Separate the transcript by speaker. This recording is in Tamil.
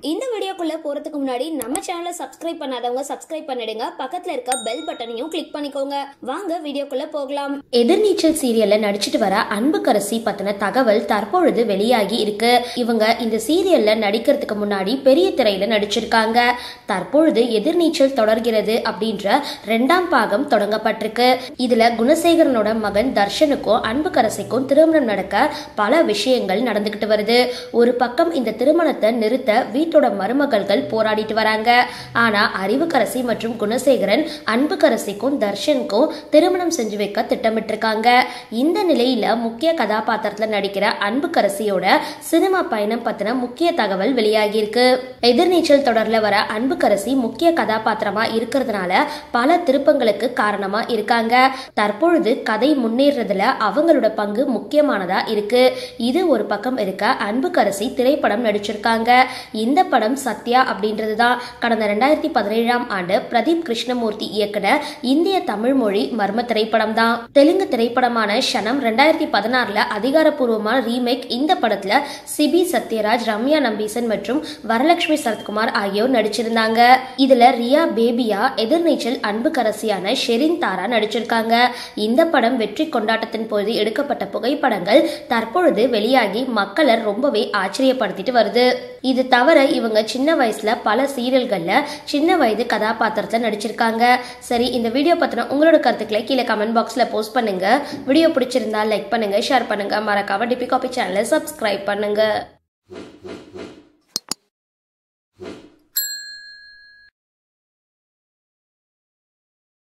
Speaker 1: இந்த வீடியோக்குள்ள போறதுக்கு முன்னாடி நம்ம சேனலை சப்ஸ்கிரைப் பண்ணாதவங்க சப்ஸ்கிரைப் பண்ணிடுங்க. பக்கத்துல இருக்க பெல் பட்டனையும் கிளிக் பண்ணிக்கோங்க. வாங்க வீடியோக்குள்ள போகலாம்.
Speaker 2: எதிர்நீச்சல் சீரியல்ல நடிச்சிட்டு வர அன்புக்கரசி பத்தின தகவல் தற்பொழுது வெளியாகி இருக்கு. இவங்க இந்த சீரியல்ல நடிக்கிறதுக்கு முன்னாடி பெரிய திரையில நடிச்சிருக்காங்க. தற்பொழுது எதிர்நீச்சல் தொடர்கிறது அப்படின்ற 2ஆம் பாகம் தொடங்கப்பட்டிருக்கு. இதுல குணசேகரனோட மகன் தர்ஷனுக்கும் அன்புக்கரசிக்கும் திருமணம் நடக்க பல விஷயங்கள் நடந்துகிட்டு வருது. ஒரு பக்கம் இந்த திருமணத்தை நிறுத்த வீட்டோட மருமகள்கள் போராடிட்டு வராங்க. ஆனா அறிவுக்கரசி மற்றும் குணசேகரன் அன்புக்கரசிக்கும் தர்ஷனுக்கும் திருமணம் செஞ்சு வைக்க திட்டமிட்டு இருக்காங்க. இந்த நிலையில முக்கிய கதாபாத்திரத்துல நடிக்கிற அன்புக்கரசியோட சினிமா பயணம் பத்தின முக்கிய தகவல் வெளியாகி இருக்கு. எதிர்நீச்சல் தொடர்ல வர அன்புக்கரசி முக்கிய கதாபாத்திரமா இருக்கிறதுனால பல திருப்பங்களுக்கு காரணமா இருக்காங்க. தற்பொழுது கதை முன்னேறதுல அவங்களோட பங்கு முக்கியமானதா இருக்கு. இது ஒரு பக்கம் இருக்க அன்புக்கரசி திரைப்படம் நடிச்சிருக்காங்க. இந்த படம் சத்யா அப்படின்றதுதான். கடந்த 2017ஆம் ஆண்டு பிரதீப் கிருஷ்ணமூர்த்தி இயக்குன இந்திய தமிழ் மொழி மர்ம திரைப்படம் தான். தெலுங்கு திரைப்படமான ஷனம் 2016ல அதிகாரப்பூர்வமான ரீமேக். இந்த படத்துல சிபி சத்யராஜ், ரம்யா நம்பீசன் மற்றும் வரலட்சுமி சரத்குமார் ஆகியோர் நடிச்சிருந்தாங்க. இதுல ரியா பேபியா, எதிர்நீச்சல் அன்புக்கரசியான ஷெரின் தாரா நடிச்சிருக்காங்க. இந்த படம் வெற்றி கொண்டாட்டத்தின் போது எடுக்கப்பட்ட புகைப்படங்கள் தற்பொழுது வெளியாகி மக்களை ரொம்பவே ஆச்சரியப்படுத்திட்டு வருது. இது தவிர இவங்க சின்ன வயசுல பல சீரியல்கள்ல சின்ன வயது கதாபாத்திரத்துல நடிச்சிருக்காங்க. சரி, இந்த வீடியோ பத்தின உங்களோட கருத்துக்களை கீழே கமெண்ட் பாக்ஸ்ல போஸ்ட் பண்ணுங்க. வீடியோ பிடிச்சிருந்தா லைக் பண்ணுங்க, ஷேர் பண்ணுங்க, மறக்காம டிபி காபி சேனலை சப்ஸ்கிரைப் பண்ணுங்க.